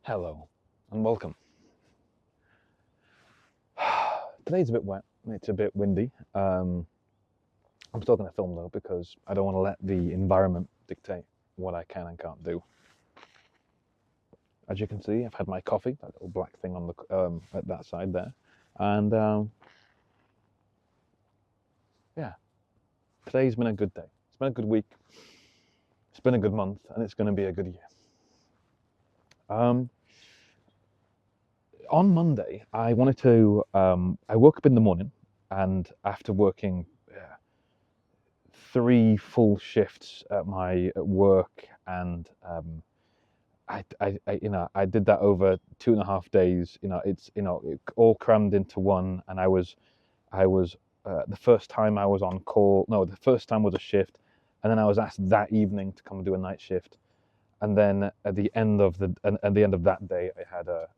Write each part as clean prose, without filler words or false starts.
Hello and welcome. Today's a bit wet, it's a bit windy. I'm still going to film though because I don't want to let the environment dictate what I can and can't do. As you can see, I've had my coffee, that little black thing on the at that side there, and yeah, today's been a good day. It's been a good week. It's been a good month, and it's going to be a good year. On Monday, I wanted to. I woke up in the morning, and after working 3 full shifts at work, and I did that over 2.5 days. It's it all crammed into one, and I was the first time I was on call. No, the first time was a shift, and then I was asked that evening to come and do a night shift, and then at the end of that day, I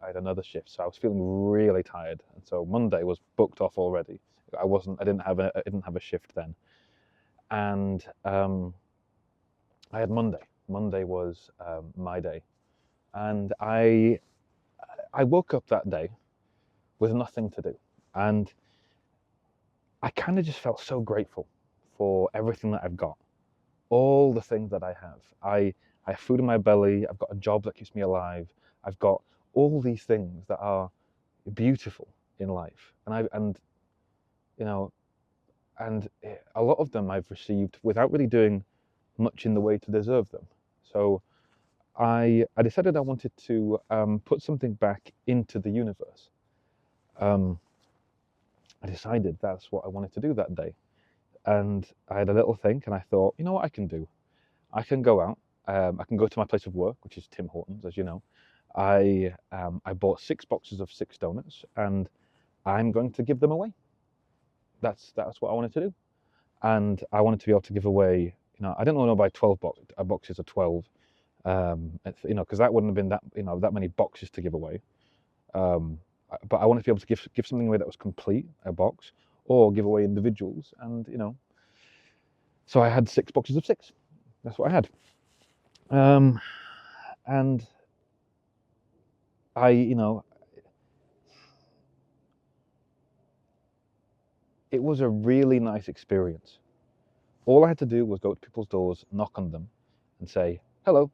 had another shift. So I was feeling really tired, and so Monday was booked off already. I didn't have a shift then, and I had Monday. Monday was my day, and I woke up that day with nothing to do, and I kind of just felt so grateful for everything that I've got, all the things that I have. I have food in my belly. I've got a job that keeps me alive. I've got all these things that are beautiful in life, and you know, and a lot of them I've received without really doing much in the way to deserve them. So I decided I wanted to put something back into the universe. Um, I decided that's what I wanted to do that day. And I had a little think, and I thought, you know what I can do? I can go out. I can go to my place of work, which is Tim Hortons, as you know. I bought 6 boxes of 6 donuts, and I'm going to give them away. That's what I wanted to do, and I wanted to be able to give away. I don't know about 12 boxes or 12. Because that wouldn't have been that many boxes to give away. But I wanted to be able to give something away that was complete, a box, or give away individuals, and so I had 6 boxes of 6. That's what I had, and it was a really nice experience. All I had to do was go to people's doors, knock on them, and say, "Hello,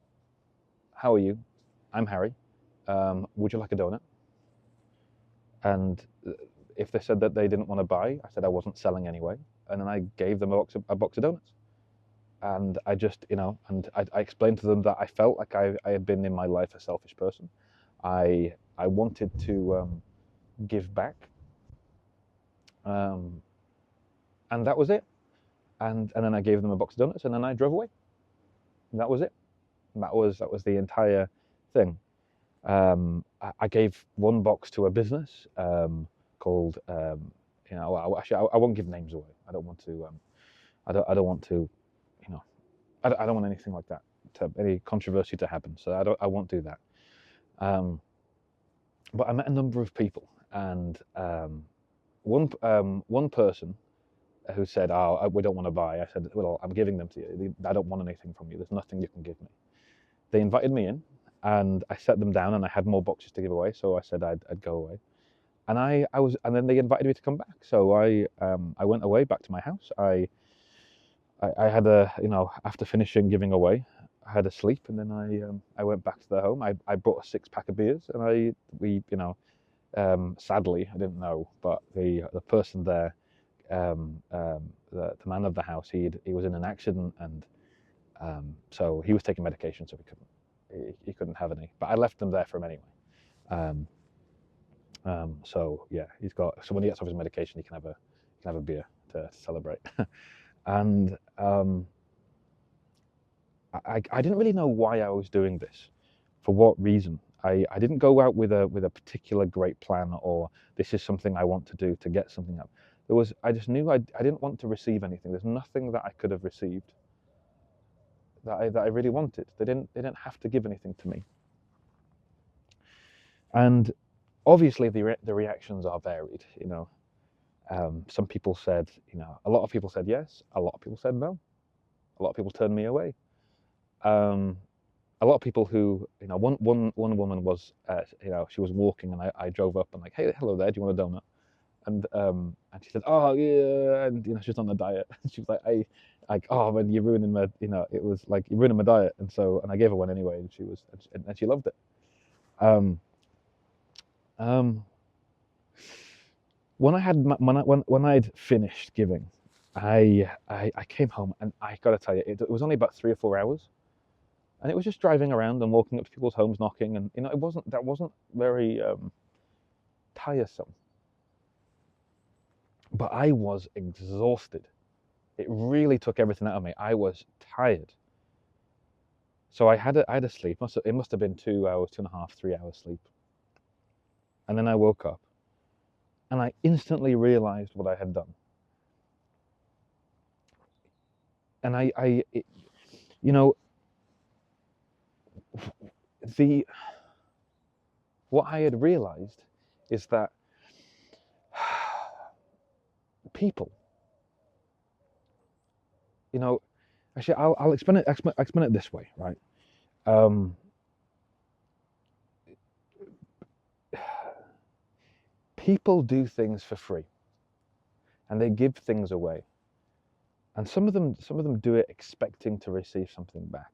how are you? I'm Harry. Would you like a donut?" And if they said that they didn't want to buy, I said I wasn't selling anyway, and then I gave them a box of donuts. And I just, and I explained to them that I felt like I had been in my life a selfish person. I wanted to give back, and that was it. And then I gave them a box of donuts, and then I drove away. And that was it. And that was the entire thing. I gave 1 box to a business called, actually I won't give names away. I don't want to. I don't want to. I don't want anything like that, any controversy to happen. So I won't do that. But I met a number of people, and one person who said, "Oh, we don't want to buy." I said, "Well, I'm giving them to you. I don't want anything from you. There's nothing you can give me." They invited me in, and I set them down, and I had more boxes to give away. So I said I'd go away, and and then they invited me to come back. So I went away back to my house. I had after finishing giving away, I had a sleep, and then I went back to the home. I brought a 6-pack of beers, and sadly I didn't know, but the person there, the man of the house, he was in an accident, and so he was taking medication, so he couldn't have any. But I left them there for him anyway. So yeah, so when he gets off his medication, he can have a beer to celebrate. And I didn't really know why I was doing this, for what reason. I didn't go out with a particular great plan, or this is something I want to do to get something up. I just knew I didn't want to receive anything. There's nothing that I could have received that I really wanted. They didn't have to give anything to me. And obviously the reactions are varied. Some people said, a lot of people said yes, a lot of people said no, a lot of people turned me away. a lot of people who, one woman was, she was walking, and I drove up and like, hey, hello there, do you want a donut? And she said, oh yeah, and she was on a diet. She was like, oh man, you're ruining my, it was like you're ruining my diet, and I gave her one anyway, and she loved it. Um, um, when I had when I'd finished giving, I came home, and I gotta tell you, it was only about 3 or 4 hours, and it was just driving around and walking up to people's homes, knocking, and it wasn't very tiresome, but I was exhausted. It really took everything out of me. I was tired. So I had a sleep. It must have been 2 hours, 2.5, 3 hours sleep. And then I woke up, and I instantly realized what I had done. And what I had realized is that people, actually, I'll explain it this way, right? People do things for free, and they give things away, and some of them do it expecting to receive something back.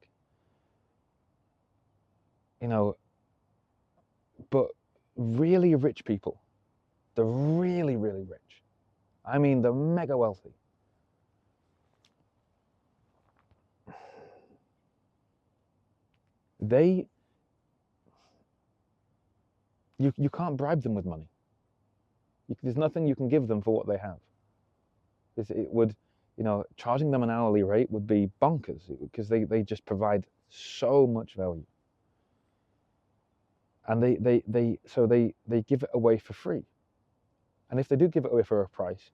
But really rich people, the really, really rich, I mean the mega wealthy, you can't bribe them with money. There's nothing you can give them for what they have. It would, charging them an hourly rate would be bonkers, because they just provide so much value. And they give it away for free. And if they do give it away for a price,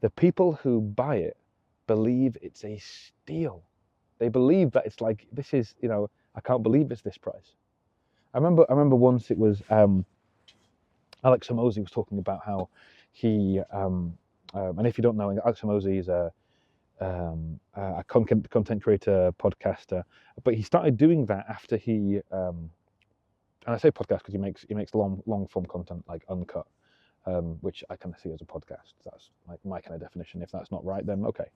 the people who buy it believe it's a steal. They believe that it's like, this is, I can't believe it's this price. I remember once it was Alex Hormozi was talking about how he and if you don't know, Alex Hormozi is a content creator, podcaster, but he started doing that after he and I say podcast because he makes long form content like uncut, which I kind of see as a podcast. That's like my kind of definition. If that's not right, then okay.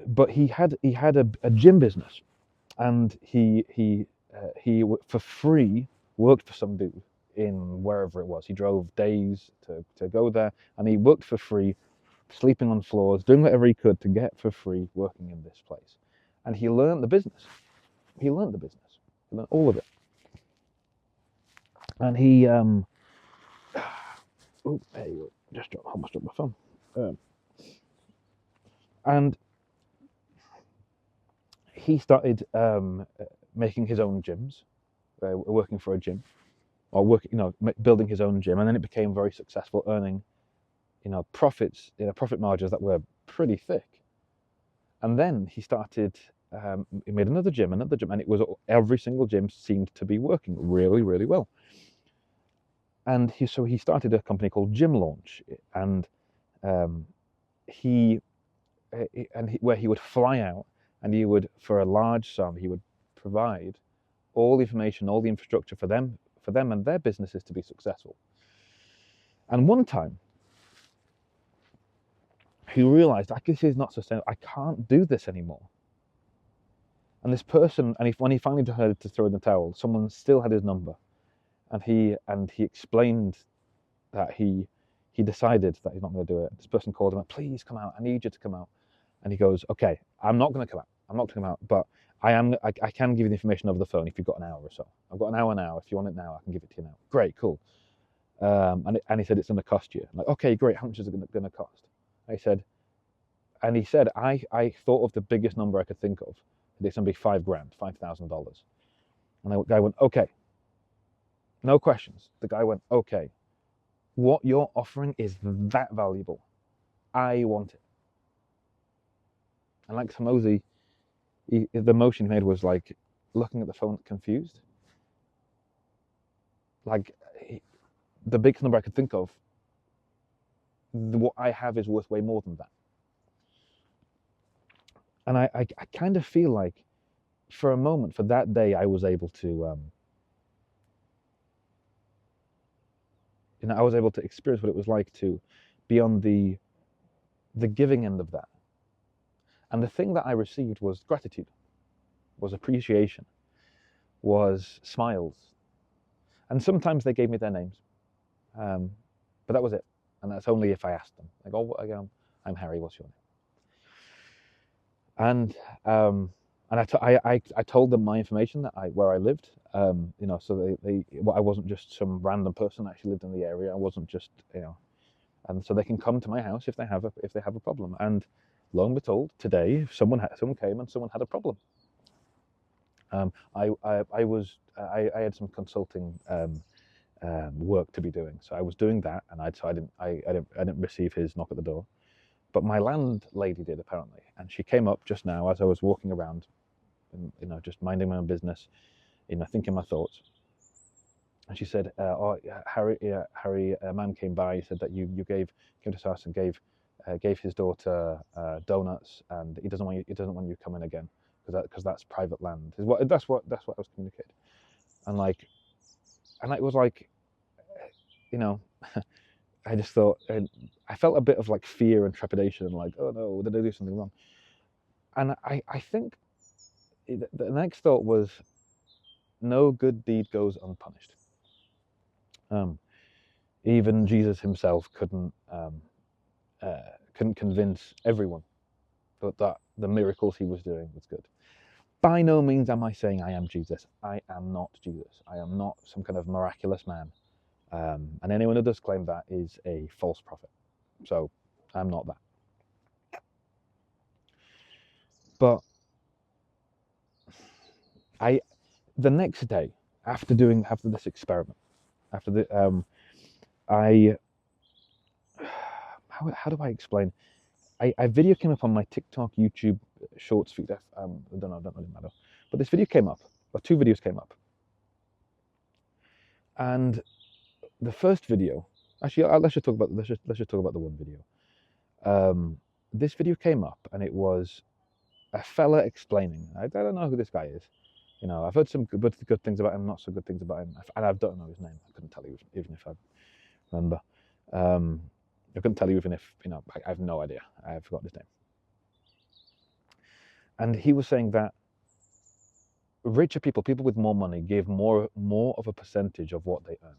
But he had a gym business, and he for free worked for some dude in wherever it was. He drove days to go there, and he worked for free, sleeping on floors, doing whatever he could to get for free working in this place. And he learned the business. He learned all of it. And he oh, there you go. Almost dropped my phone. And he started making his own gyms, working for a gym, or building his own gym, and then it became very successful, earning, profit margins that were pretty thick. And then he started, he made another gym, and it was every single gym seemed to be working really, really well. And he started a company called Gym Launch, and where he would fly out, and he would, for a large sum, he would provide all the information, all the infrastructure for them and their businesses to be successful. And one time, he realized, like, this is not sustainable. I can't do this anymore. And this person, when he finally decided to throw in the towel, someone still had his number, and he explained that he decided that he's not going to do it. This person called him up, please come out. I need you to come out. And he goes, okay, I'm not going to come out. I'm not going to come out, but I can give you the information over the phone if you've got an hour or so. I've got an hour now. If you want it now, I can give it to you now. Great, cool. And he said, it's going to cost you. I'm like, okay, great. How much is it going to cost? He said, I thought of the biggest number I could think of. It's going to be $5,000, $5,000. And the guy went, okay. No questions. The guy went, okay. What you're offering is that valuable. I want it. And like Hormozi, the motion he made was like looking at the phone confused. Like, the biggest number I could think of, what I have is worth way more than that. And I kind of feel like for a moment, for that day, I was able to, I was able to experience what it was like to be on the giving end of that. And the thing that I received was gratitude, was appreciation, was smiles. And sometimes they gave me their names, but that was it. And that's only if I asked them. Like, oh, I'm Harry. What's your name? And I told them my information that where I lived. So I wasn't just some random person that actually lived in the area. I wasn't just and so they can come to my house if they have a problem. And lo and behold, today someone came and someone had a problem. I had some consulting work to be doing, so I was doing that, and I didn't receive his knock at the door, but my landlady did apparently, and she came up just now as I was walking around, and, just minding my own business, thinking my thoughts. And she said, "Oh, Harry, a man came by. He said that you came to his house and gave his daughter donuts, and he doesn't want you coming again because that's private land." That's what I was communicating, and it was like, you know, I just thought, and I felt a bit of like fear and trepidation, and like, oh no, did I do something wrong? And I think the next thought was, no good deed goes unpunished. Even Jesus himself couldn't convince everyone that the miracles he was doing was good. By no means am I saying I am Jesus. I am not Jesus. I am not some kind of miraculous man. And anyone who does claim that is a false prophet. So I'm not that. But the next day, after this experiment, after the how do I explain? A video came up on my TikTok, YouTube Shorts feed. I don't know, it doesn't really matter. But this video came up, or two videos came up, and the first video, actually, let's just talk about the one video. This video came up, and it was a fella explaining. I don't know who this guy is. I've heard some good things about him, not so good things about him, and I don't know his name. I couldn't tell you even if I remember. I couldn't tell you even if I have no idea. I have forgotten his name. And he was saying that richer people with more money, give more of a percentage of what they earn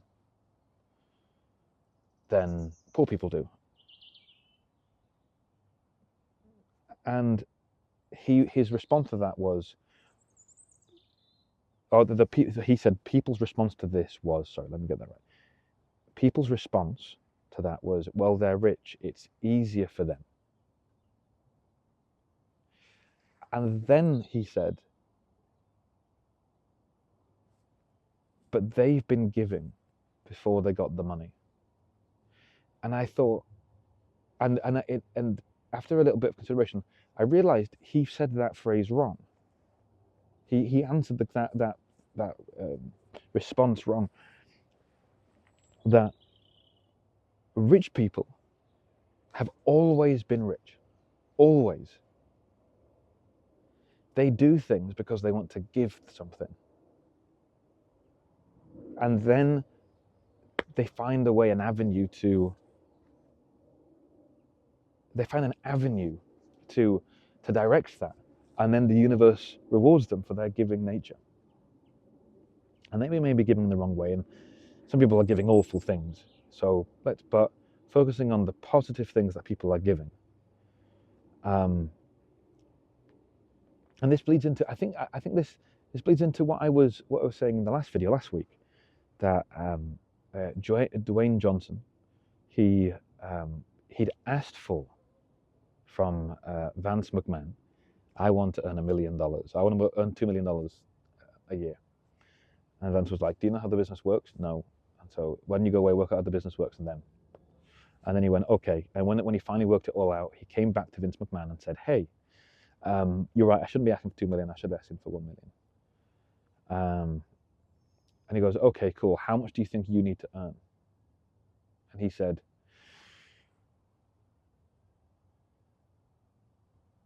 than poor people do. And his response to that was, he said people's response to this was, sorry, let me get that right. People's response to that was, well, they're rich, it's easier for them. And then he said, but they've been giving before they got the money. And I thought, and after a little bit of consideration, I realized he said that phrase wrong. He answered that response wrong. That rich people have always been rich, always. They do things because they want to give something, and then they find a way, an avenue to direct that, and then the universe rewards them for their giving nature. And they may be giving the wrong way, and some people are giving awful things. So but focusing on the positive things that people are giving. And this bleeds into, I think this bleeds into what I was saying in the last video last week, that Dwayne Johnson, he'd asked for from Vance McMahon, I want to earn $1 million. I want to earn $2 million a year. And Vance was like, do you know how the business works? No. And so when you go away, work out how the business works, and then he went, okay. And when he finally worked it all out, he came back to Vince McMahon and said, hey, you're right, I shouldn't be asking for $2 million, I should be asking for $1 million. And he goes, okay, cool, how much do you think you need to earn? And he said,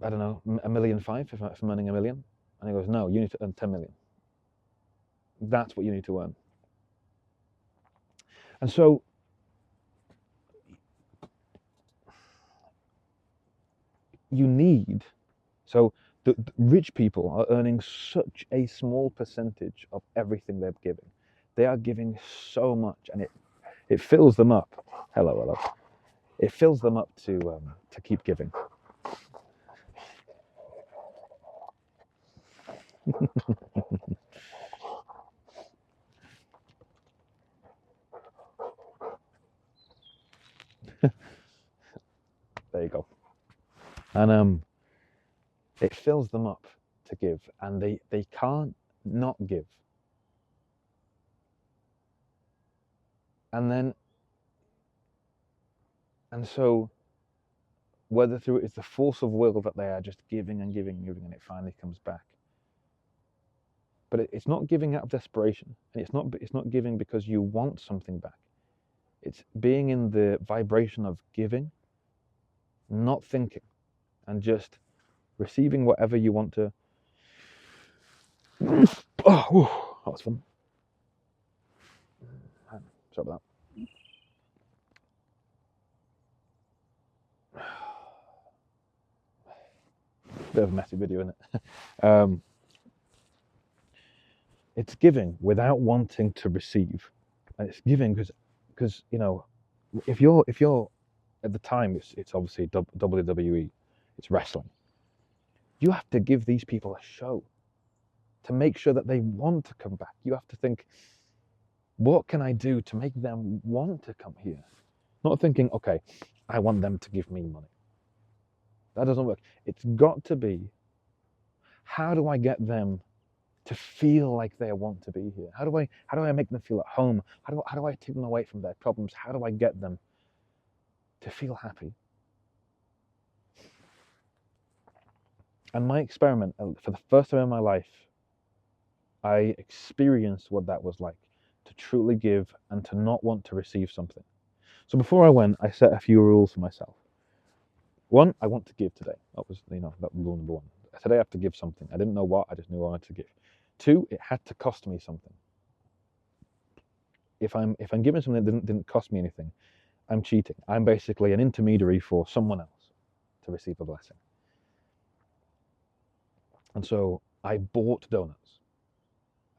I don't know, 1,500,000 if I'm earning 1 million. And he goes, no, you need to earn 10 million. That's what you need to earn. And so so the rich people are earning such a small percentage of everything they're giving. They are giving so much, and it fills them up. Hello. It fills them up to keep giving. There you go. And it fills them up to give, and they can't not give. And so whether through it's the force of will that they are just giving and giving and giving, and it finally comes back. But it's not giving out of desperation, and it's not giving because you want something back. It's being in the vibration of giving, not thinking, and just receiving whatever you want to. Oh, that was fun. Sorry about that. Bit of a messy video, isn't it? It's giving without wanting to receive, and it's giving because if you're at the time it's obviously WWE, it's wrestling. You have to give these people a show to make sure that they want to come back. You have to think, what can I do to make them want to come here? Not thinking, okay, I want them to give me money. That doesn't work. It's got to be, how do I get them to feel like they want to be here? How do I make them feel at home? How do I take them away from their problems? How do I get them to feel happy? And my experiment, for the first time in my life, I experienced what that was like, to truly give and to not want to receive something. So before I went, I set a few rules for myself. One, I want to give today. That was, that rule number one. Today I have to give something. I didn't know what, I just knew I wanted to give. Two, it had to cost me something. If I'm giving something that didn't cost me anything, I'm cheating. I'm basically an intermediary for someone else to receive a blessing. And so I bought donuts.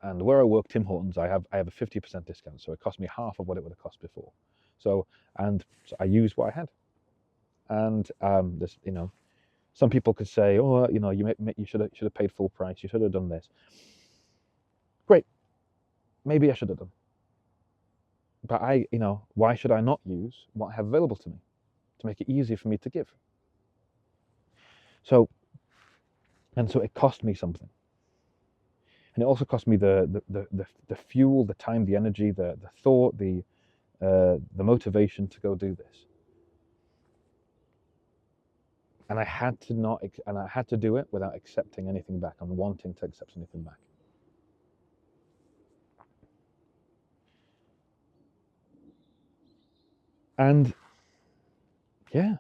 And where I work, Tim Hortons, I have a 50% discount, so it cost me half of what it would have cost before. So I used what I had. And there's, some people could say, oh, you should have paid full price. You should have done this. Great, maybe I should have done. But why should I not use what I have available to me to make it easier for me to give? So it cost me something. And it also cost me the fuel, the time, the energy, the thought, the motivation to go do this. And I had to do it without accepting anything back and wanting to accept anything back. And yeah.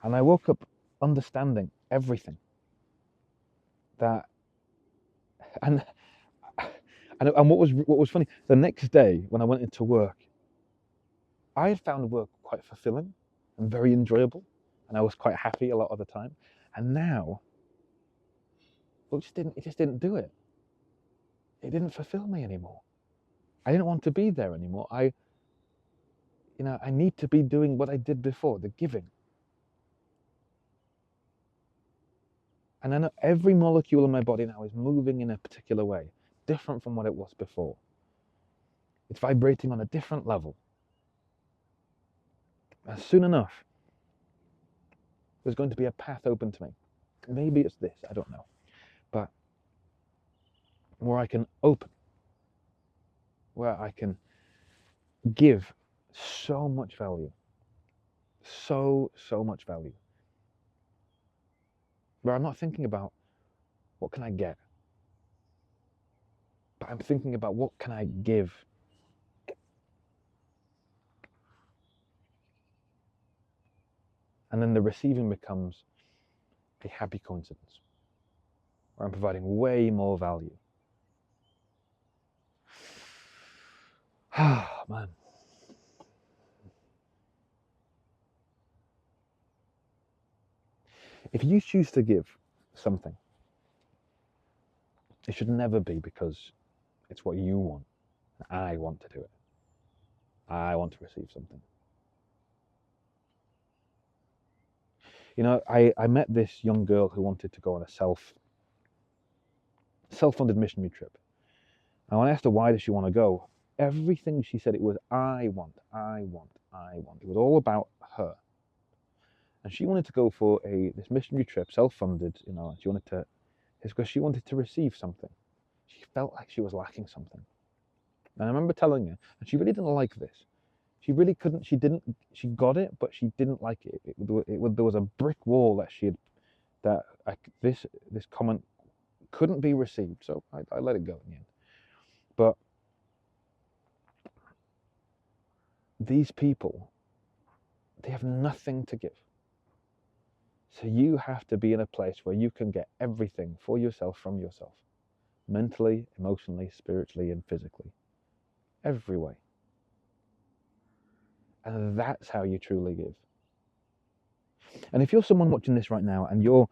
And I woke up understanding everything. And what was funny, the next day when I went into work, I had found work quite fulfilling and very enjoyable, and I was quite happy a lot of the time. And now, it just didn't do it. It didn't fulfill me anymore. I didn't want to be there anymore. I need to be doing what I did before, the giving. And I know every molecule in my body now is moving in a particular way, different from what it was before. It's vibrating on a different level. And soon enough, there's going to be a path open to me. Maybe it's this, I don't know. But where I can open, where I can give so much value, so much value. Where I'm not thinking about what can I get, but I'm thinking about what can I give. And then the receiving becomes a happy coincidence, where I'm providing way more value. Ah, man. If you choose to give something, it should never be because it's what you want. I want to do it. I want to receive something. You know, I met this young girl who wanted to go on a self-funded missionary trip. And when I asked her why does she want to go, everything she said, it was I want, I want, I want. It was all about her. And she wanted to go for this missionary trip, self-funded, you know, she wanted to, it's because she wanted to receive something. She felt like she was lacking something. And I remember telling her, and she really didn't like this. She really couldn't, she got it, but she didn't like it. There was a brick wall that this comment couldn't be received. So I let it go in the end. But these people, they have nothing to give. So you have to be in a place where you can get everything for yourself from yourself. Mentally, emotionally, spiritually, and physically. Every way. And that's how you truly give. And if you're someone watching this right now and you're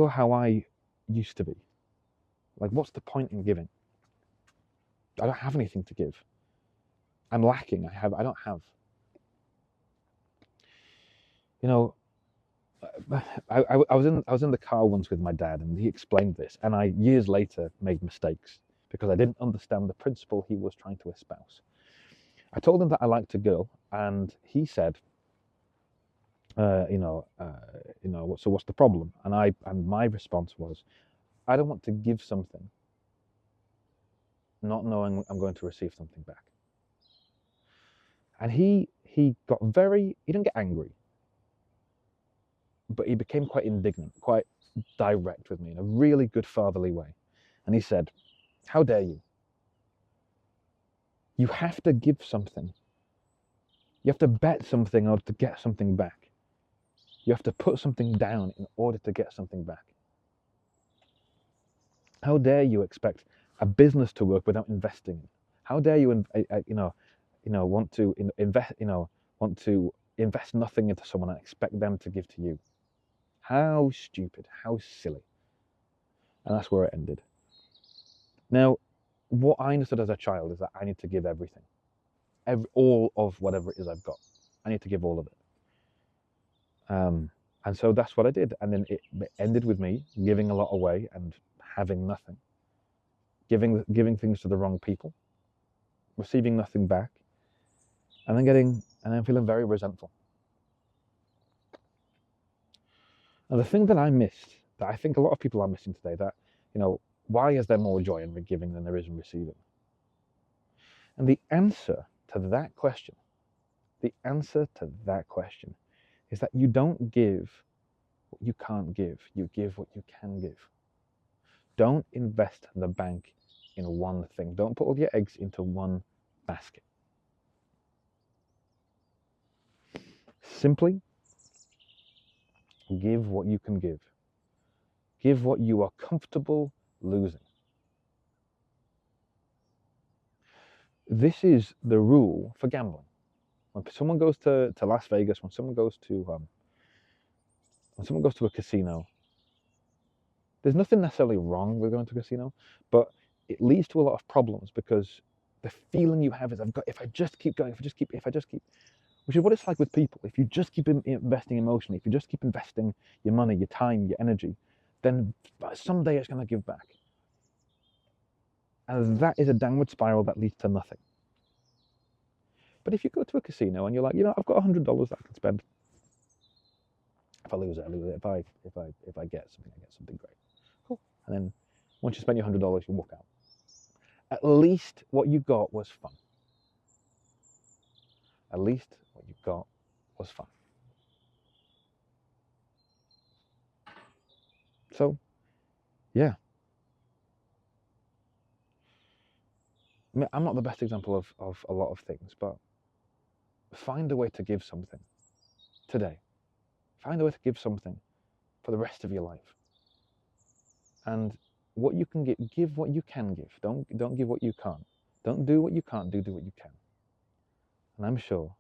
how I used to be, like what's the point in giving? I don't have anything to give. I'm lacking. I don't have. You know, I was in the car once with my dad, and he explained this, and I years later made mistakes because I didn't understand the principle he was trying to espouse. I told him that I liked a girl, and he said, so what's the problem? And my response was, I don't want to give something, not knowing I'm going to receive something back. And he didn't get angry, but he became quite indignant, quite direct with me in a really good fatherly way. And he said, how dare you? You have to give something. You have to bet something in order to get something back. You have to put something down in order to get something back. How dare you expect a business to work without investing? How dare you, want to invest nothing into someone and expect them to give to you? How stupid, how silly. And that's where it ended. Now, what I understood as a child is that I need to give everything. All of whatever it is I've got. I need to give all of it. And so that's what I did. And then it ended with me giving a lot away and having nothing. Giving things to the wrong people, receiving nothing back, and then feeling very resentful. And the thing that I missed, that I think a lot of people are missing today, that, why is there more joy in giving than there is in receiving? And the answer to that question is that you don't give what you can't give. You give what you can give. Don't invest the bank in one thing. Don't put all your eggs into one basket. Simply give what you can give. Give what you are comfortable losing. This is the rule for gambling. When someone goes to Las Vegas, when someone goes to a casino, there's nothing necessarily wrong with going to a casino, but it leads to a lot of problems because the feeling you have is if I just keep going, which is what it's like with people. If you just keep investing emotionally, if you just keep investing your money, your time, your energy, then someday it's going to give back. And that is a downward spiral that leads to nothing. But if you go to a casino and you're like, I've got $100 that I can spend. If I lose it, I lose it. If I get something, I get something great. Cool. And then once you spend your $100, you walk out. At least what you got was fun. At least what you got was fun. So, yeah. I mean, I'm not the best example of a lot of things, but find a way to give something today. Find a way to give something for the rest of your life. And what you can give what you can give. Don't give what you can't. Don't do what you can't do what you can. And I'm sure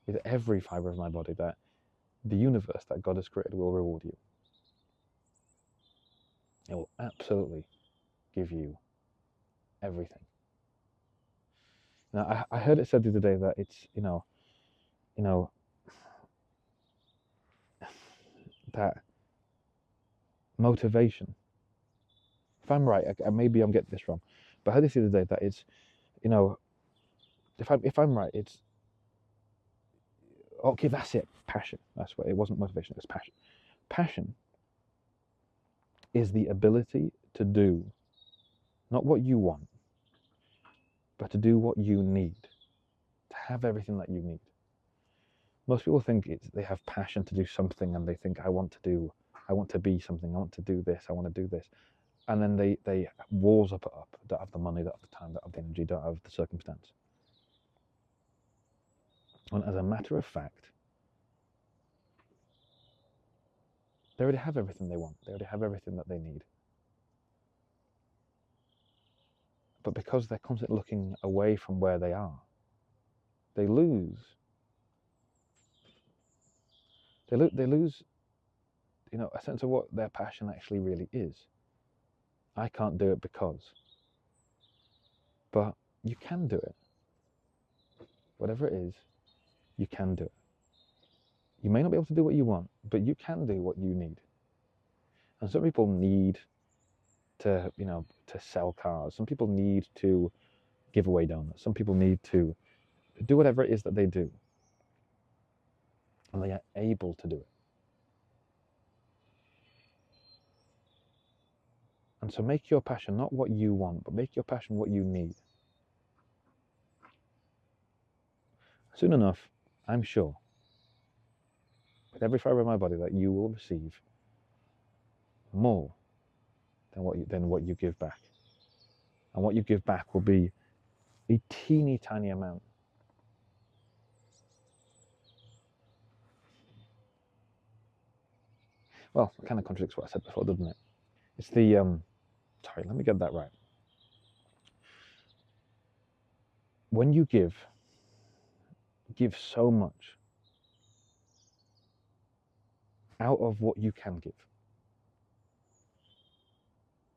with every fiber of my body that the universe that God has created will reward you. It will absolutely give you everything. Now, I heard it said the other day that it's, that motivation. If I'm right, maybe I'm getting this wrong, but I heard this the other day that it's, if I'm right, it's okay. That's it. Passion. That's what it wasn't. Motivation. It was passion. Passion is the ability to do not what you want, but to do what you need, to have everything that you need. Most people think they have passion to do something, and they think, I want to be something, I want to do this, I want to do this. And then they walls up, don't have the money, don't have the time, don't have the energy, don't have the circumstance. And as a matter of fact, they already have everything they want. They already have everything that they need. But because they're constantly looking away from where they are, they lose. They lose, a sense of what their passion actually really is. I can't do it because. But you can do it. Whatever it is, you can do it. You may not be able to do what you want, but you can do what you need. And some people need to, to sell cars. Some people need to give away donuts. Some people need to do whatever it is that they do. And they are able to do it. And so make your passion not what you want, but make your passion what you need. Soon enough, I'm sure, with every fiber of my body, that you will receive more than what you give back. And what you give back will be a teeny tiny amount. Well, it kind of contradicts what I said before, doesn't it? It's the, sorry, let me get that right. When you give so much out of what you can give,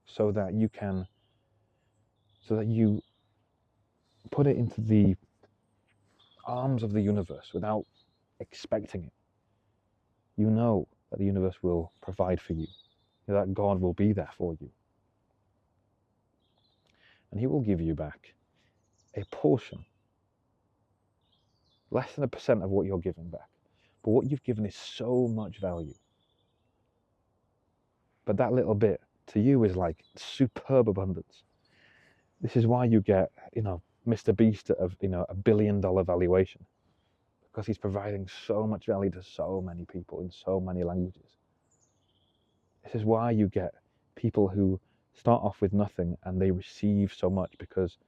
so that you put it into the arms of the universe without expecting it. You know that the universe will provide for you, that God will be there for you. And He will give you back a portion, less than 1% of what you're giving back. But what you've given is so much value. But that little bit to you is like superb abundance. This is why you get, Mr. Beast of, $1 billion valuation, because he's providing so much value to so many people in so many languages. This is why you get people who start off with nothing and they receive so much, because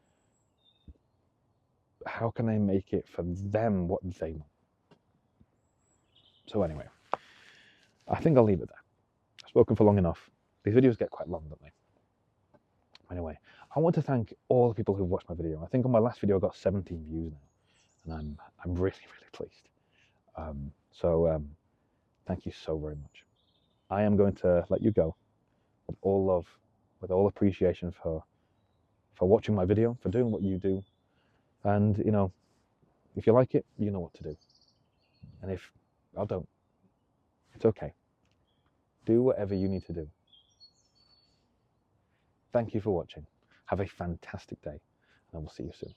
how can they make it for them what they want? So anyway, I think I'll leave it there. I've spoken for long enough. These videos get quite long, don't they? Anyway, I want to thank all the people who've watched my video. I think on my last video I got 17 views now, and I'm really, really pleased. Thank you so very much. I am going to let you go with all love, with all appreciation for watching my video, for doing what you do. And, if you like it, you know what to do. And if I don't, it's okay. Do whatever you need to do. Thank you for watching. Have a fantastic day, and I will see you soon.